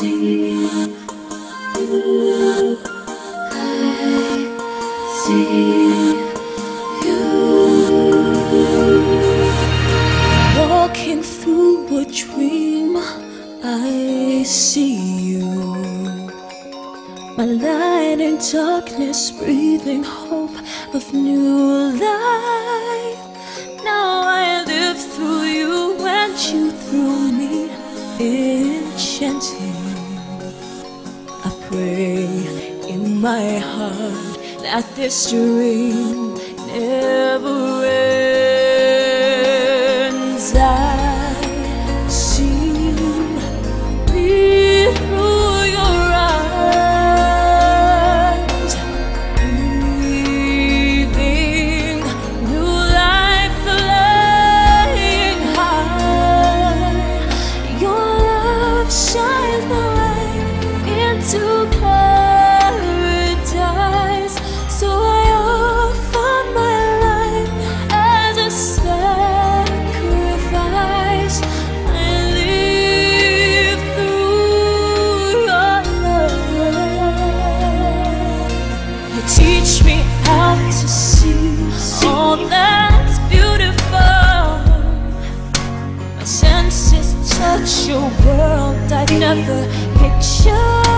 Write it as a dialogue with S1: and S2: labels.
S1: see you. I see you. Walking through a dream, I see you. My light in darkness, breathing hope of new life. Now I live through you and you through me, enchanting. I pray in my heart that this dream never ends. I see me through your eyes, breathing new life, flying high. Your love shines the light into paradise. So I offer my life as a sacrifice. I live through your love. You teach me how to see all that's beautiful. My senses touch your world I'd never pictured.